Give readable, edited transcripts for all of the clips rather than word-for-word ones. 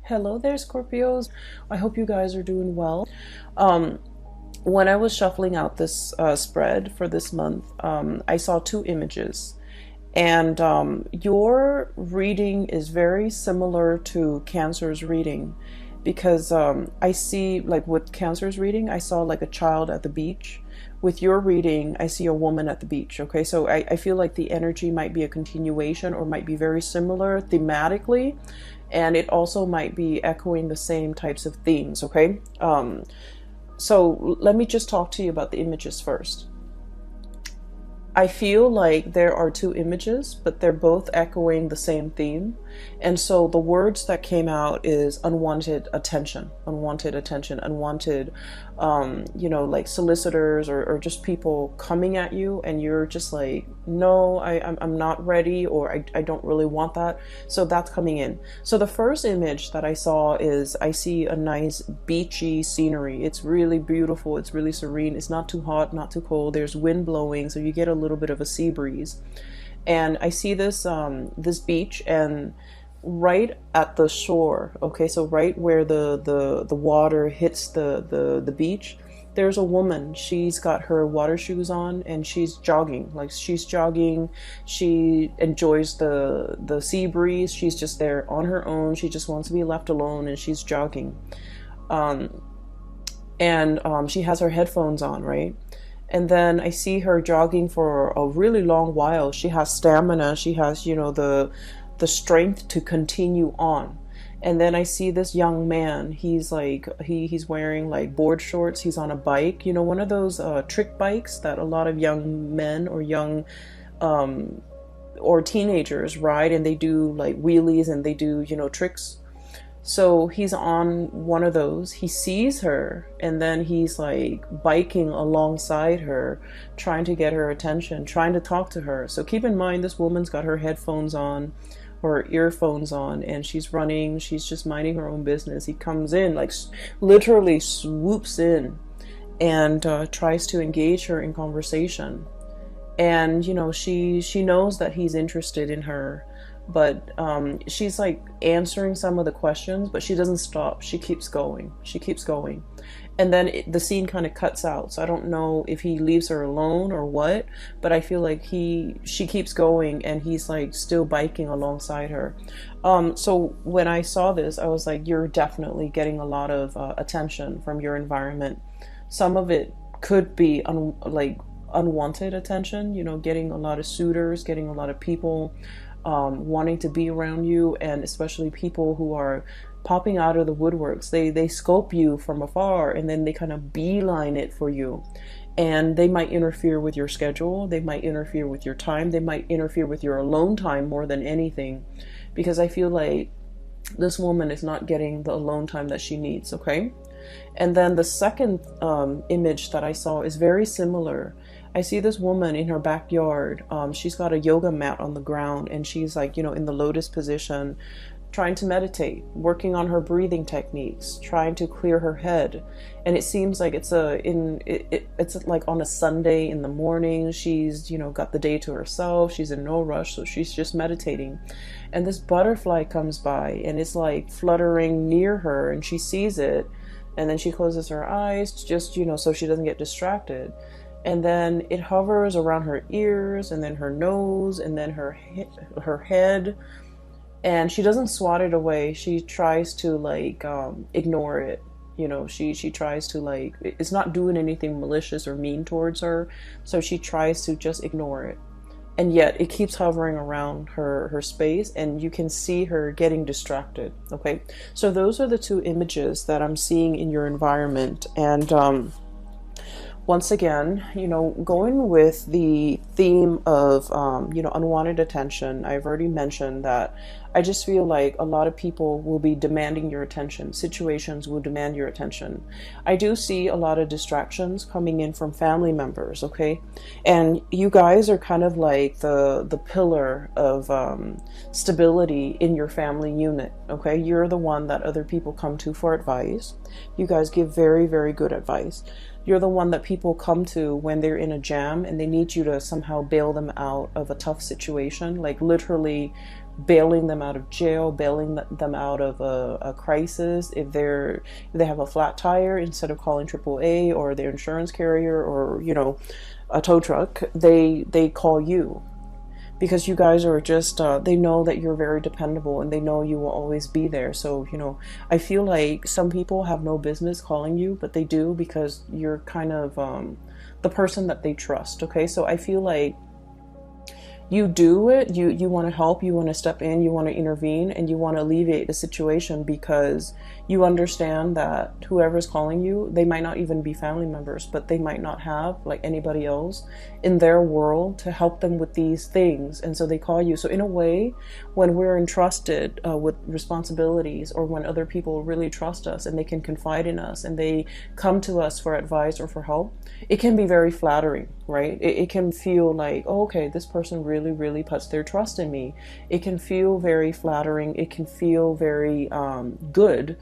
Hello there, Scorpios. I hope you guys are doing well. When I was shuffling out this spread for this month, I saw two images. And your reading is very similar to Cancer's reading because I see, like with Cancer's reading, I saw like a child at the beach. With your reading, I see a woman at the beach. Okay, so I feel like the energy might be a continuation or might be very similar thematically, and it also might be echoing the same types of themes. Okay, so let me just talk to you about the images first. I feel like there are two images, but they're both echoing the same theme. And so the words that came out is unwanted attention, unwanted, like solicitors or just people coming at you, and you're just like, no, I'm not ready, or I don't really want that. So that's coming in. So the first image that I saw is I see a nice beachy scenery. It's really beautiful. It's really serene. It's not too hot, not too cold. There's wind blowing, so you get a little bit of a sea breeze. And I see this beach, and right at the shore, okay, so right where the water hits the beach, there's a woman. She's got her water shoes on and she's jogging. She enjoys the sea breeze. She's just there on her own. She just wants to be left alone, and she's jogging. She has her headphones on, right? And then I see her jogging for a really long while. She has stamina. She has, the strength to continue on. And then I see this young man. He's like, he's wearing like board shorts. He's on a bike, one of those trick bikes that a lot of young men or young or teenagers ride, and they do like wheelies and they do, tricks. So he's on one of those. He sees her, and then he's like biking alongside her, trying to get her attention, trying to talk to her. So keep in mind, this woman's got her headphones on or earphones on, and she's running. She's just minding her own business. He comes in, like literally swoops in, and tries to engage her in conversation. And she knows that he's interested in her, but she's like answering some of the questions, but she doesn't stop. She keeps going. And then the scene kind of cuts out. So I don't know if he leaves her alone or what, but I feel like she keeps going, and he's like still biking alongside her. So when I saw this, I was like, you're definitely getting a lot of attention from your environment. Some of it could be unwanted attention, getting a lot of suitors, getting a lot of people wanting to be around you, and especially people who are popping out of the woodworks. They scope you from afar, and then they kind of beeline it for you, and they might interfere with your schedule. They might interfere with your time. They might interfere with your alone time more than anything, because I feel like this woman is not getting the alone time that she needs. Okay. And then the second image that I saw is very similar. I see this woman in her backyard. She's got a yoga mat on the ground, and she's like, in the lotus position, trying to meditate, working on her breathing techniques, trying to clear her head. And it seems like it's like on a Sunday in the morning. She's, got the day to herself. She's in no rush, so she's just meditating. And this butterfly comes by, and it's like fluttering near her, and she sees it. And then she closes her eyes just, so she doesn't get distracted. And then it hovers around her ears, and then her nose, and then her head. And she doesn't swat it away. She tries to ignore it. She tries to it's not doing anything malicious or mean towards her. So she tries to just ignore it. And yet it keeps hovering around her space, and you can see her getting distracted. Okay. So those are the two images that I'm seeing in your environment. And, once again, going with the theme of, unwanted attention, I've already mentioned that I just feel like a lot of people will be demanding your attention. Situations will demand your attention. I do see a lot of distractions coming in from family members, okay? And you guys are kind of like the pillar of stability in your family unit, okay? You're the one that other people come to for advice. You guys give very, very good advice. You're the one that people come to when they're in a jam and they need you to somehow bail them out of a tough situation, like literally bailing them out of jail, bailing them out of a crisis. If they have a flat tire, instead of calling AAA or their insurance carrier or, you know, a tow truck, they call you, because you guys are just, they know that you're very dependable and they know you will always be there. So, you know, I feel like some people have no business calling you, but they do, because you're kind of the person that they trust. Okay, so I feel like you do it, you want to help, you want to step in, you want to intervene, and you want to alleviate the situation, because you understand that whoever's calling you, they might not even be family members, but they might not have like anybody else in their world to help them with these things, and so they call you. So in a way, when we're entrusted with responsibilities, or when other people really trust us and they can confide in us and they come to us for advice or for help, it can be very flattering, right? It can feel like, oh, okay, this person really puts their trust in me. It can feel very flattering. It can feel very good.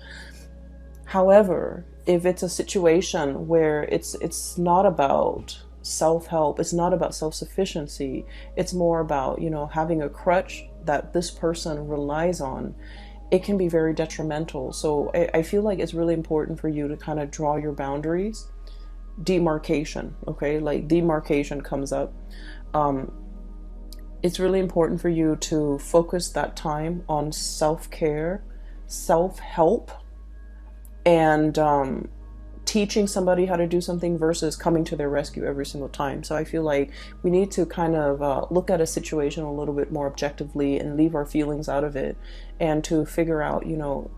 However, if it's a situation where it's not about self-help, it's not about self-sufficiency, it's more about, you know, having a crutch that this person relies on, it can be very detrimental. So I feel like it's really important for you to kind of draw your boundaries. Demarcation, okay, like demarcation comes up. It's really important for you to focus that time on self-care, self-help, and teaching somebody how to do something versus coming to their rescue every single time. So I feel like we need to kind of look at a situation a little bit more objectively and leave our feelings out of it, and to figure out, you know,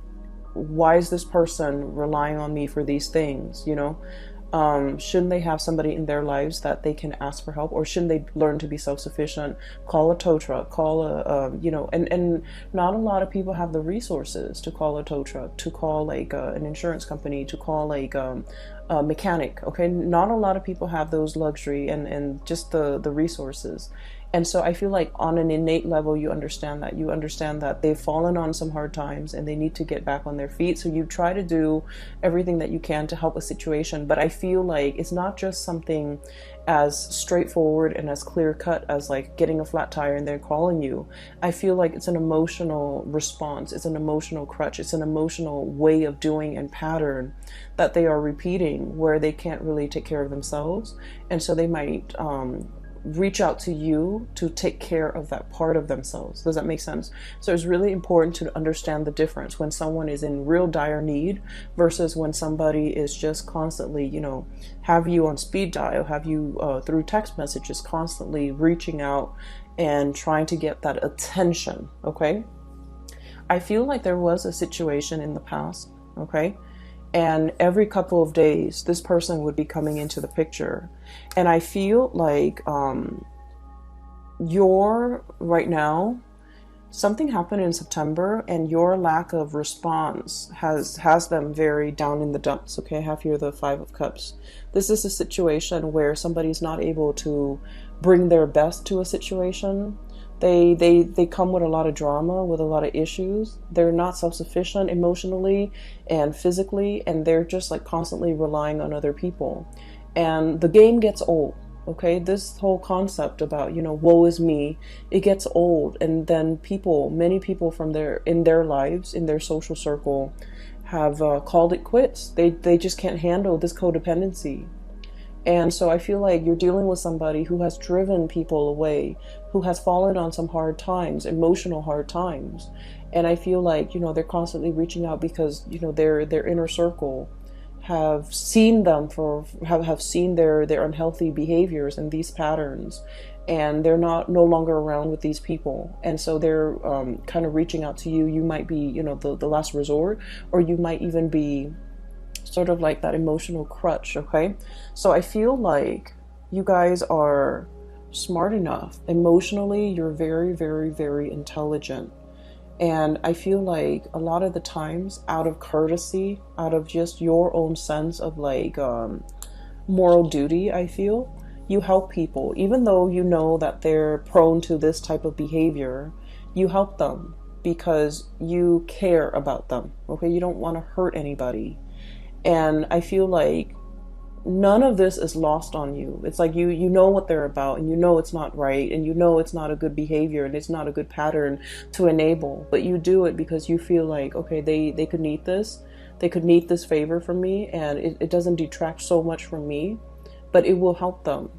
why is this person relying on me for these things, you know? Shouldn't they have somebody in their lives that they can ask for help, or shouldn't they learn to be self-sufficient? Call a tow truck, call a, you know, and not a lot of people have the resources to call a tow truck, to call like an insurance company, to call like a mechanic. Okay, not a lot of people have those luxury and just the resources. And so I feel like on an innate level, you understand that they've fallen on some hard times and they need to get back on their feet. So you try to do everything that you can to help a situation. But I feel like it's not just something as straightforward and as clear cut as like getting a flat tire and they're calling you. I feel like it's an emotional response. It's an emotional crutch. It's an emotional way of doing and pattern that they are repeating, where they can't really take care of themselves. And so they might, reach out to you to take care of that part of themselves. Does that make sense? So it's really important to understand the difference when someone is in real dire need versus when somebody is just constantly, you know, have you on speed dial, have you through text messages, constantly reaching out and trying to get that attention. Okay, I feel like there was a situation in the past, okay, and every couple of days this person would be coming into the picture, and I feel like you're right now, something happened in September and your lack of response has them very down in the dumps. Okay, I have here the 5 of Cups. This is a situation where somebody's not able to bring their best to a situation. They come with a lot of drama, with a lot of issues. They're not self-sufficient emotionally and physically, and they're just like constantly relying on other people. And the game gets old, okay? This whole concept about, you know, woe is me, it gets old. And then many people in their lives, in their social circle, have called it quits. They just can't handle this codependency. And so I feel like you're dealing with somebody who has driven people away, who has fallen on some hard times, emotional hard times. And I feel like, you know, they're constantly reaching out because, you know, their inner circle have seen them have seen their unhealthy behaviors and these patterns, and they're no longer around with these people. And so they're kind of reaching out to you. You might be, you know, the last resort, or you might even be sort of like that emotional crutch. Okay, so I feel like you guys are smart enough emotionally. You're very, very, very intelligent, and I feel like a lot of the times, out of courtesy, out of just your own sense of like moral duty, I feel you help people, even though you know that they're prone to this type of behavior. You help them because you care about them. Okay, you don't want to hurt anybody. And I feel like none of this is lost on you. It's like you know what they're about, and you know it's not right, and you know it's not a good behavior, and it's not a good pattern to enable, but you do it because you feel like, okay, they could need this. They could need this favor from me, and it doesn't detract so much from me, but it will help them.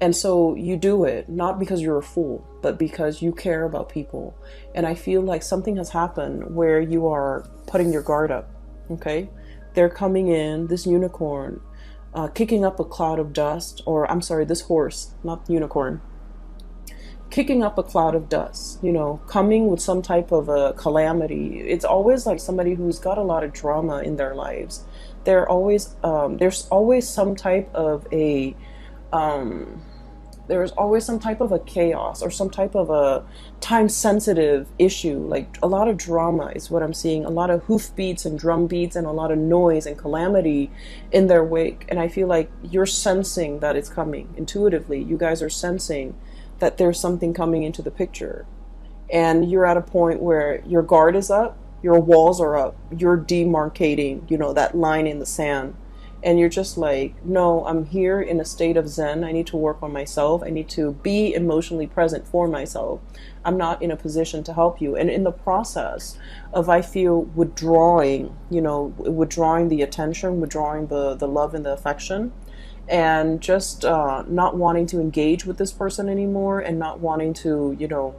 And so you do it, not because you're a fool, but because you care about people. And I feel like something has happened where you are putting your guard up, okay? They're coming in, this unicorn, kicking up a cloud of dust, or I'm sorry, this horse, not unicorn, kicking up a cloud of dust, you know, coming with some type of a calamity. It's always like somebody who's got a lot of drama in their lives. There's always some type of a, there's always some type of a chaos or some type of a time sensitive issue. Like a lot of drama is what I'm seeing, a lot of hoof beats and drum beats and a lot of noise and calamity in their wake. And I feel like you're sensing that it's coming intuitively. You guys are sensing that there's something coming into the picture, and you're at a point where your guard is up, your walls are up, you're demarcating, you know, that line in the sand. And you're just like, no, I'm here in a state of Zen. I need to work on myself. I need to be emotionally present for myself. I'm not in a position to help you. And in the process of, I feel, withdrawing, you know, withdrawing the attention, withdrawing the love and the affection, and just not wanting to engage with this person anymore, and not wanting to, you know,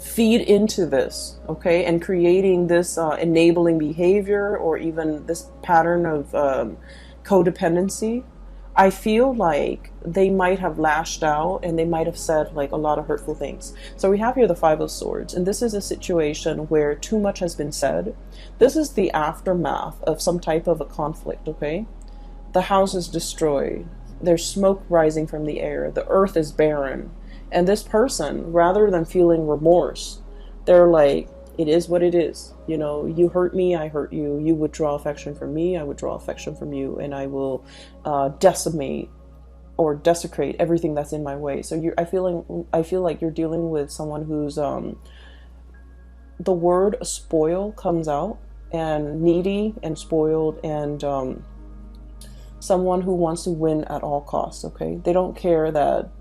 feed into this, okay, and creating this enabling behavior or even this pattern of codependency. I feel like they might have lashed out, and they might have said like a lot of hurtful things. So we have here the Five of Swords, and this is a situation where too much has been said. This is the aftermath of some type of a conflict, okay? The house is destroyed. There's smoke rising from the air. The earth is barren. And this person, rather than feeling remorse, they're like, it is what it is. You know, you hurt me, I hurt you. You withdraw affection from me, I withdraw affection from you. And I will decimate or desecrate everything that's in my way. So I feel like you're dealing with someone who's, the word spoil comes out, and needy and spoiled, and someone who wants to win at all costs, okay? They don't care that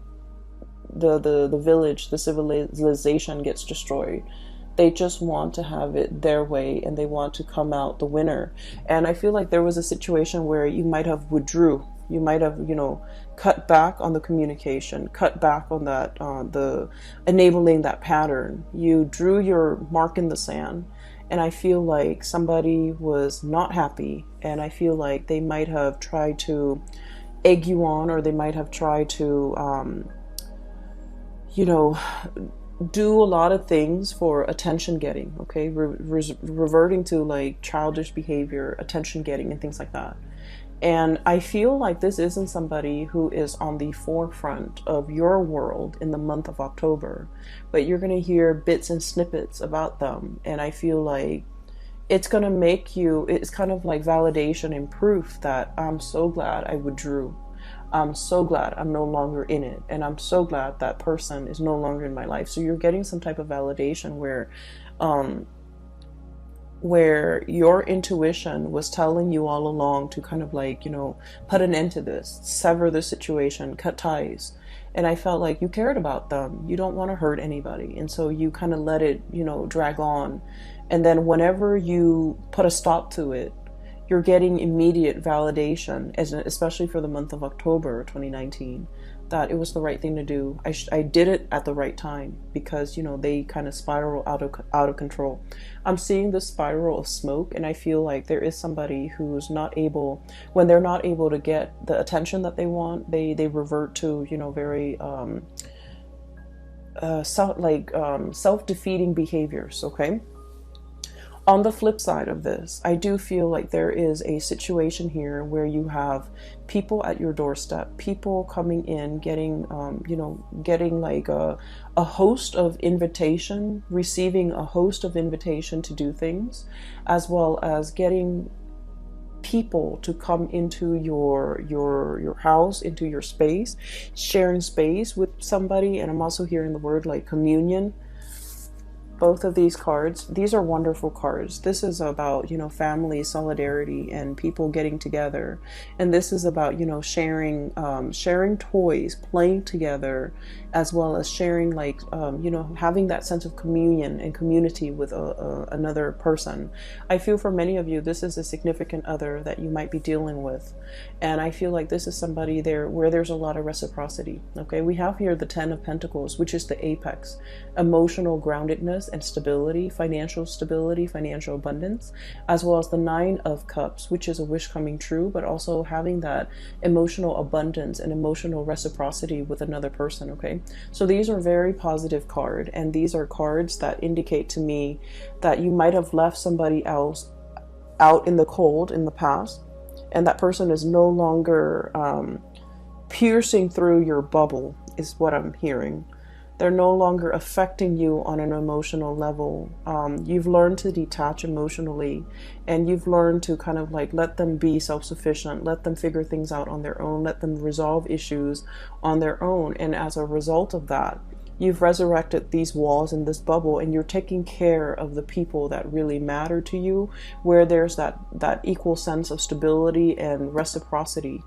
the village, the civilization gets destroyed. They just want to have it their way, and they want to come out the winner. And I feel like there was a situation where you might have withdrew. You might have, you know, cut back on the communication, cut back on that, the enabling that pattern. You drew your mark in the sand. And I feel like somebody was not happy, and I feel like they might have tried to egg you on, or they might have tried to, you know, do a lot of things for attention getting, okay? Reverting to like childish behavior, attention getting, and things like that. And I feel like this isn't somebody who is on the forefront of your world in the month of October, but you're going to hear bits and snippets about them. And I feel like it's going to make you, it's kind of like validation and proof that I'm so glad I withdrew. I'm so glad I'm no longer in it. And I'm so glad that person is no longer in my life. So you're getting some type of validation where your intuition was telling you all along to kind of like, you know, put an end to this, sever the situation, cut ties. And I felt like you cared about them. You don't want to hurt anybody. And so you kind of let it, you know, drag on. And then whenever you put a stop to it, you're getting immediate validation, especially for the month of October 2019, that it was the right thing to do. I did it at the right time, because, you know, they kind of spiral out of control. I'm seeing this spiral of smoke, and I feel like there is somebody who's not able, when they're not able to get the attention that they want, they revert to, you know, very self-defeating behaviors, okay? On the flip side of this, I do feel like there is a situation here where you have people at your doorstep, people coming in, getting, you know, getting like a host of invitation, receiving a host of invitation to do things, as well as getting people to come into your house, into your space, sharing space with somebody. And I'm also hearing the word like communion. Both of these cards, these are wonderful cards. This is about, family, solidarity, and people getting together. And this is about, sharing toys, playing together, as well as sharing, like, having that sense of communion and community with another person. I feel for many of you, this is a significant other that you might be dealing with. And I feel like this is somebody there where there's a lot of reciprocity. Okay, we have here the Ten of Pentacles, which is the apex, emotional groundedness and stability, financial abundance, as well as the Nine of Cups, which is a wish coming true, but also having that emotional abundance and emotional reciprocity with another person. Okay, so these are very positive cards, and these are cards that indicate to me that you might have left somebody else out in the cold in the past, and that person is no longer piercing through your bubble, is what I'm hearing. They're no longer affecting you on an emotional level. You've learned to detach emotionally, and you've learned to kind of like let them be self-sufficient, let them figure things out on their own, let them resolve issues on their own. And as a result of that, you've resurrected these walls in this bubble, and you're taking care of the people that really matter to you, where there's that equal sense of stability and reciprocity.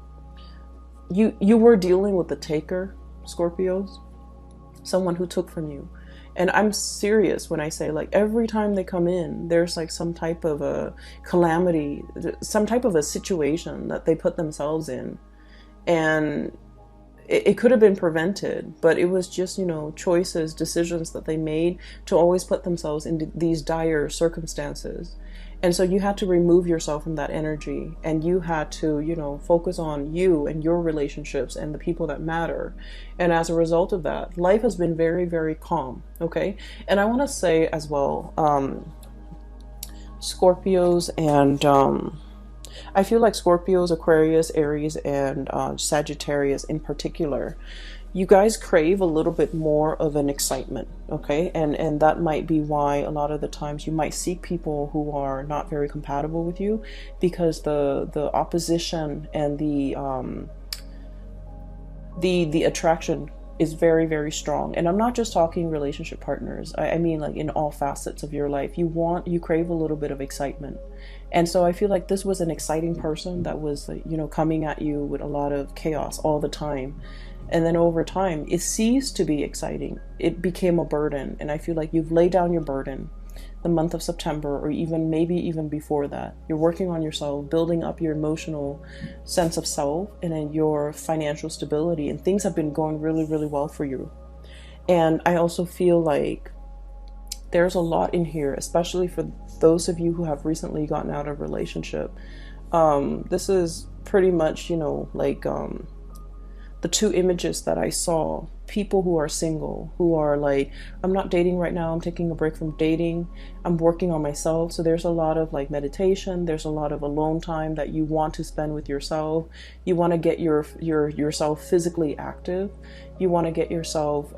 You were dealing with the taker, Scorpios, someone who took from you. And I'm serious when I say, like, every time they come in, there's like some type of a calamity, some type of a situation that they put themselves in. And it could have been prevented, but it was just, choices, decisions that they made to always put themselves into these dire circumstances. And so you had to remove yourself from that energy, and you had to, focus on you and your relationships and the people that matter. And as a result of that, life has been very, very calm. Okay. And I want to say as well, Scorpios and, I feel like Scorpios, Aquarius, Aries, and Sagittarius in particular, you guys crave a little bit more of an excitement, okay? And that might be why a lot of the times you might seek people who are not very compatible with you, because the opposition and the attraction is very, very strong. And I'm not just talking relationship partners. I mean, like, in all facets of your life, you crave a little bit of excitement. And so I feel like this was an exciting person that was, coming at you with a lot of chaos all the time. And then over time, it ceased to be exciting. It became a burden. And I feel like you've laid down your burden the month of September, or maybe even before that. You're working on yourself, building up your emotional sense of self and then your financial stability. And things have been going really, really well for you. And I also feel like there's a lot in here, especially for those of you who have recently gotten out of a relationship. This is pretty much, the two images that I saw. People who are single, who are like, I'm not dating right now, I'm taking a break from dating, I'm working on myself. So there's a lot of like meditation, there's a lot of alone time that you want to spend with yourself. You want to get yourself physically active. You want to get yourself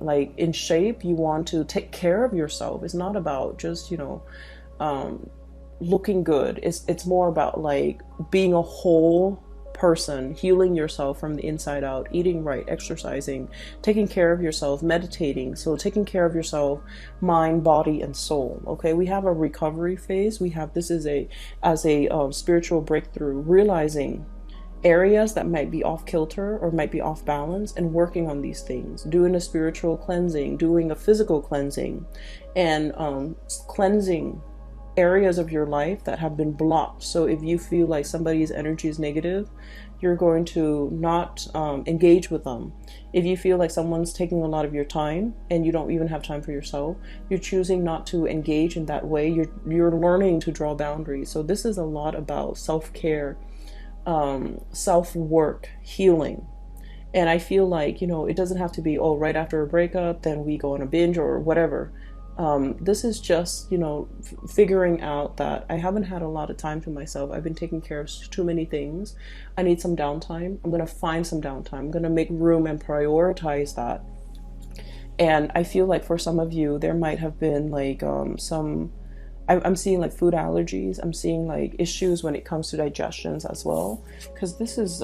like in shape. You want to take care of yourself. It's not about just, looking good. It's more about like being a whole person, healing yourself from the inside out, eating right, exercising, taking care of yourself, meditating. So taking care of yourself, mind, body, and soul. Okay, we have a recovery phase. We have this as a spiritual breakthrough, realizing areas that might be off kilter or might be off balance, and working on these things, doing a spiritual cleansing, doing a physical cleansing, and cleansing areas of your life that have been blocked. So if you feel like somebody's energy is negative, you're going to not engage with them. If you feel like someone's taking a lot of your time and you don't even have time for yourself, you're choosing not to engage in that way. You're learning to draw boundaries. So this is a lot about self-care, self-work, healing. And I feel like, it doesn't have to be, right after a breakup, then we go on a binge or whatever. This is just, figuring out that I haven't had a lot of time to myself. I've been taking care of too many things. I need some downtime. I'm going to find some downtime. I'm going to make room and prioritize that. And I feel like for some of you, there might have been like I'm seeing like food allergies. I'm seeing like issues when it comes to digestions as well, because this is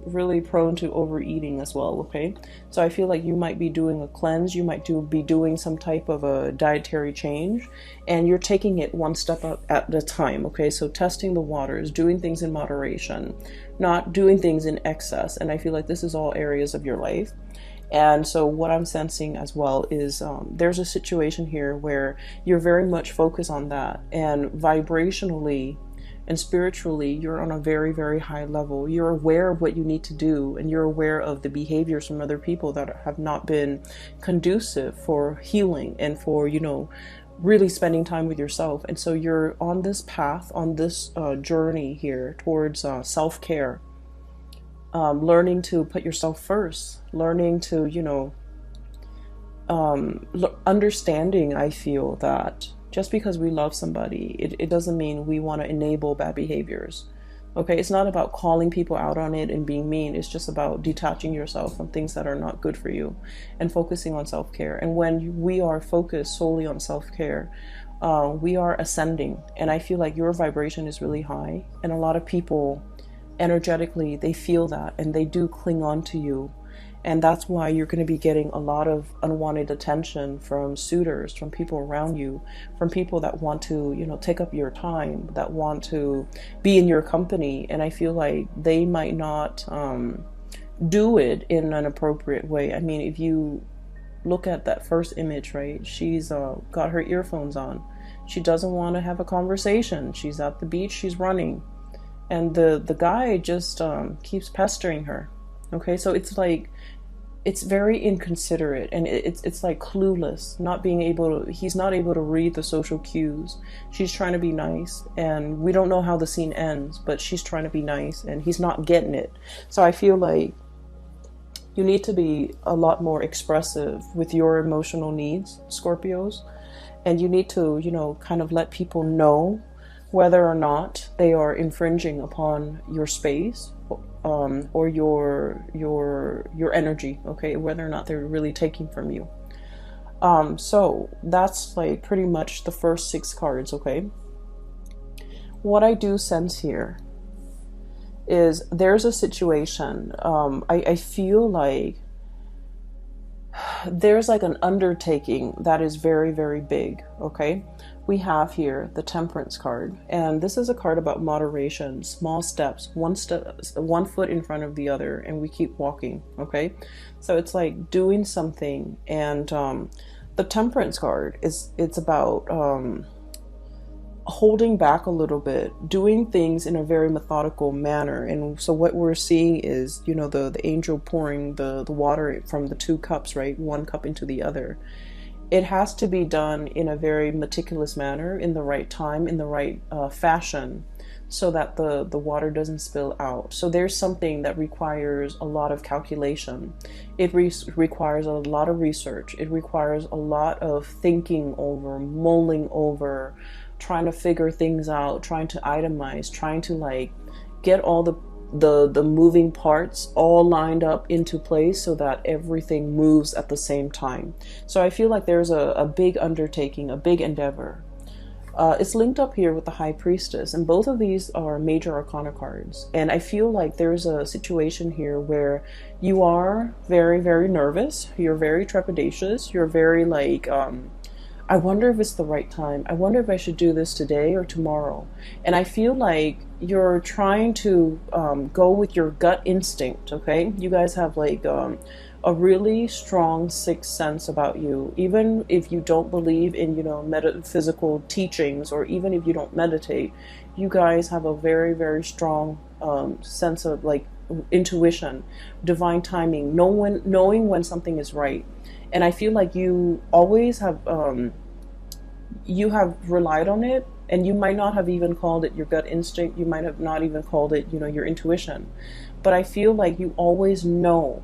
really prone to overeating as well. Okay, so I feel like you might be doing a cleanse. You might be doing some type of a dietary change, and you're taking it one step up at a time. Okay, so testing the waters, doing things in moderation, not doing things in excess. And I feel like this is all areas of your life. And so what I'm sensing as well is there's a situation here where you're very much focused on that, and vibrationally and spiritually you're on a very, very high level. You're aware of what you need to do, and you're aware of the behaviors from other people that have not been conducive for healing and for, you know, really spending time with yourself. And so you're on this path, on this journey here towards self-care. Learning to put yourself first, learning to, you know, understanding, I feel that just because we love somebody, it doesn't mean we want to enable bad behaviors. Okay, it's not about calling people out on it and being mean. It's just about detaching yourself from things that are not good for you and focusing on self-care. And when we are focused solely on self-care, we are ascending. And I feel like your vibration is really high, and a lot of people energetically, they feel that, and they do cling on to you. And that's why you're going to be getting a lot of unwanted attention from suitors, from people around you, from people that want to, you know, take up your time, that want to be in your company. And I feel like they might not do it in an appropriate way. I mean, if you look at that first image, right, she's got her earphones on. She doesn't want to have a conversation. She's at the beach, she's running. And the guy just keeps pestering her. Okay, so it's like, it's very inconsiderate, and it's like clueless, not being able to, he's not able to read the social cues. She's trying to be nice, and we don't know how the scene ends, but she's trying to be nice, and he's not getting it. So I feel like you need to be a lot more expressive with your emotional needs, Scorpios, and you need to, you know, kind of let people know whether or not they are infringing upon your space, or your energy, okay, whether or not they're really taking from you. So that's like pretty much the first 6 cards, okay? What I do sense here is there's a situation, I feel like there's like an undertaking that is very, very big, okay? We have here the Temperance card, and this is a card about moderation, small steps, one foot in front of the other, and we keep walking, okay? So it's like doing something, and the Temperance card it's about holding back a little bit, doing things in a very methodical manner. And so what we're seeing is, you know, the angel pouring the water from the 2 cups, right? One cup into the other. It has to be done in a very meticulous manner, in the right time, in the right fashion, so that the water doesn't spill out. So there's something that requires a lot of calculation. It requires a lot of research. It requires a lot of thinking over, mulling over, trying to figure things out, trying to itemize, trying to like get all the moving parts all lined up into place so that everything moves at the same time. So I feel like there's a big undertaking, a big endeavor. It's linked up here with the High Priestess, and both of these are major arcana cards. And I feel like there's a situation here where you are very, very nervous. You're very trepidatious. You're very like, I wonder if it's the right time. I wonder if I should do this today or tomorrow. And I feel like you're trying to go with your gut instinct, okay? You guys have like a really strong sixth sense about you. Even if you don't believe in, you know, metaphysical teachings, or even if you don't meditate, you guys have a very, very strong sense of like intuition, divine timing, knowing when something is right. And I feel like you always have relied on it, and you might not have even called it your gut instinct. You might have not even called it, you know, your intuition. But I feel like you always know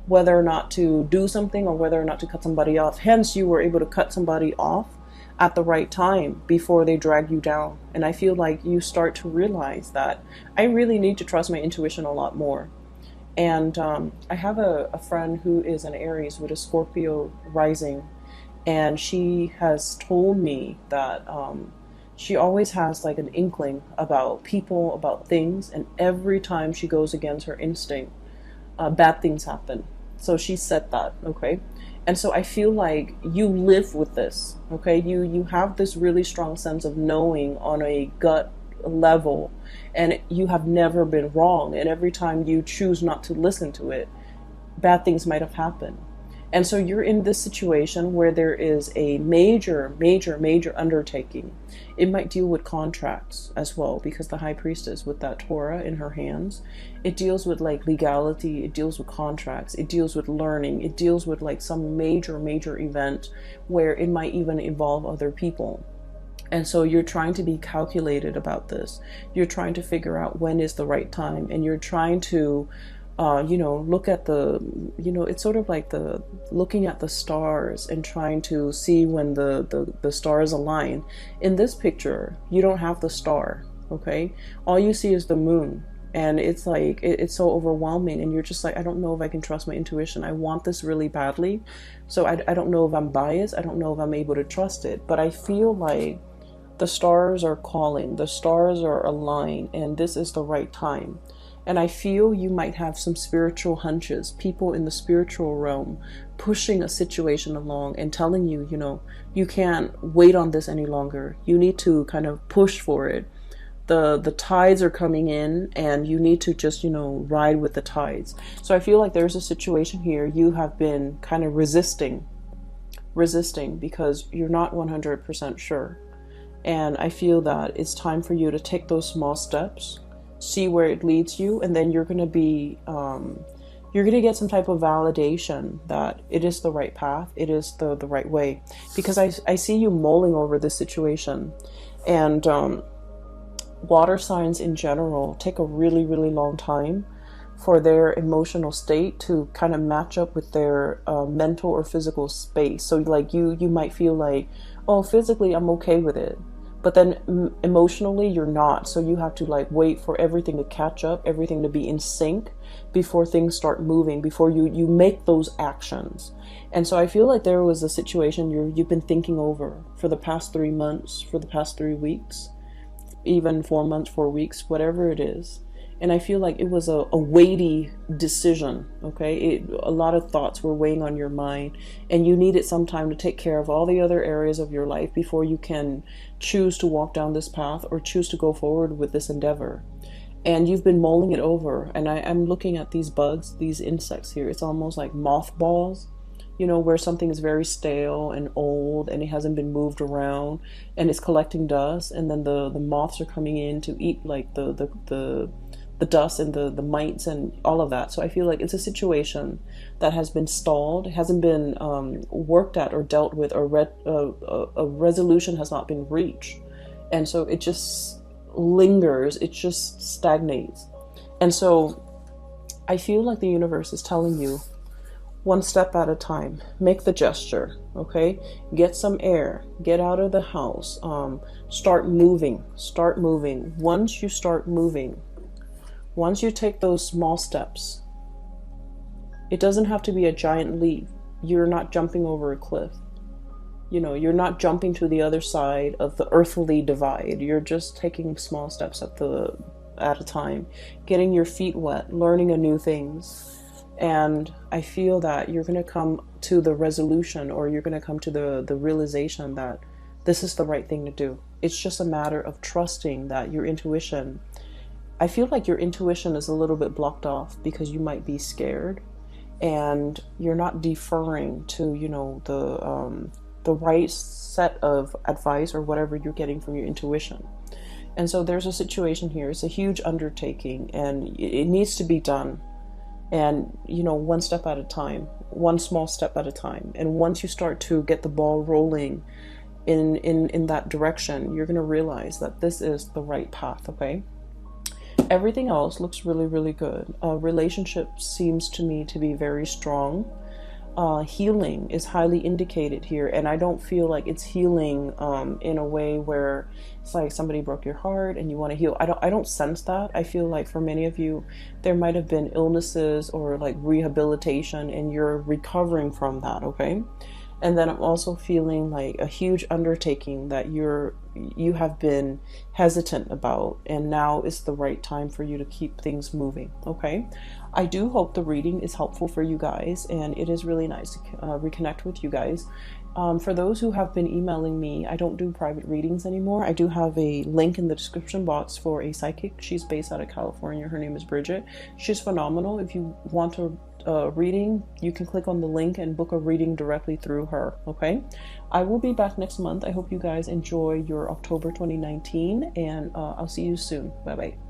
whether or not to do something or whether or not to cut somebody off. Hence, you were able to cut somebody off at the right time before they drag you down. And I feel like you start to realize that I really need to trust my intuition a lot more. And I have a friend who is an Aries with a Scorpio rising, and she has told me that She always has like an inkling about people, about things, and every time she goes against her instinct, bad things happen. So she said that, okay? And so I feel like you live with this, okay? You have this really strong sense of knowing on a gut level, and you have never been wrong. And every time you choose not to listen to it, bad things might have happened. And so you're in this situation where there is a major, major, major undertaking. It might deal with contracts as well, because the high priestess with that Torah in her hands, it deals with like legality, it deals with contracts, it deals with learning, it deals with like some major, major event where it might even involve other people. And so you're trying to be calculated about this. You're trying to figure out when is the right time, and you're trying to look at the, it's sort of like the looking at the stars and trying to see when the stars align. In this picture, you don't have the star, okay? All you see is the moon. And it's like, it's so overwhelming. And you're just like, I don't know if I can trust my intuition. I want this really badly. So I don't know if I'm biased. I don't know if I'm able to trust it. But I feel like the stars are calling. The stars are aligned. And this is the right time. And I feel you might have some spiritual hunches, people in the spiritual realm pushing a situation along and telling you, you can't wait on this any longer. You need to kind of push for it. The tides are coming in, and you need to just, ride with the tides. So I feel like there's a situation here you have been kind of resisting because you're not 100% sure. And I feel that it's time for you to take those small steps, see where it leads you, and then you're going to be you're going to get some type of validation that it is the right path, it is the right way. Because I see you mulling over this situation. And water signs in general take a really, really long time for their emotional state to kind of match up with their mental or physical space. So like you might feel like, oh, physically I'm okay with it, but then emotionally you're not. So you have to like wait for everything to catch up, everything to be in sync before things start moving, before you make those actions. And so I feel like there was a situation you've been thinking over for the past 3 months, for the past 3 weeks, even 4 months, 4 weeks, whatever it is. And I feel like it was a weighty decision, okay? A lot of thoughts were weighing on your mind, and you needed some time to take care of all the other areas of your life before you can choose to walk down this path or choose to go forward with this endeavor. And you've been mulling it over, and I'm looking at these bugs, these insects here. It's almost like mothballs, where something is very stale and old and it hasn't been moved around and it's collecting dust, and then the moths are coming in to eat like the dust and the mites and all of that. So I feel like it's a situation that has been stalled, it hasn't been worked at or dealt with, or a resolution has not been reached. And so it just lingers, it just stagnates. And so I feel like the universe is telling you, one step at a time, make the gesture, okay? Get some air, get out of the house, start moving. Once you start moving, once you take those small steps, it doesn't have to be a giant leap. You're not jumping over a cliff. You're not jumping to the other side of the earthly divide. You're just taking small steps at a time, getting your feet wet, learning new things. And I feel that you're going to come to the resolution, or you're going to come to the realization that this is the right thing to do. It's just a matter of trusting that your intuition, I feel like your intuition is a little bit blocked off because you might be scared and you're not deferring to, the right set of advice or whatever you're getting from your intuition. And so there's a situation here. It's a huge undertaking and it needs to be done. And, one step at a time, one small step at a time. And once you start to get the ball rolling in that direction, you're going to realize that this is the right path, okay? Everything else looks really, really good. Relationship seems to me to be very strong. Healing is highly indicated here, and I don't feel like it's healing in a way where it's like somebody broke your heart and you want to heal. I don't sense that. I feel like for many of you there might have been illnesses or like rehabilitation and you're recovering from that, okay? And then I'm also feeling like a huge undertaking that you have been hesitant about, and now is the right time for you to keep things moving. Okay, I do hope the reading is helpful for you guys, and it is really nice to reconnect with you guys. For those who have been emailing me, I don't do private readings anymore. I do have a link in the description box for a psychic. She's based out of California. Her name is Bridget. She's phenomenal. If you want a reading, you can click on the link and book a reading directly through her. Okay, I will be back next month. I hope you guys enjoy your October 2019, and I'll see you soon. Bye bye.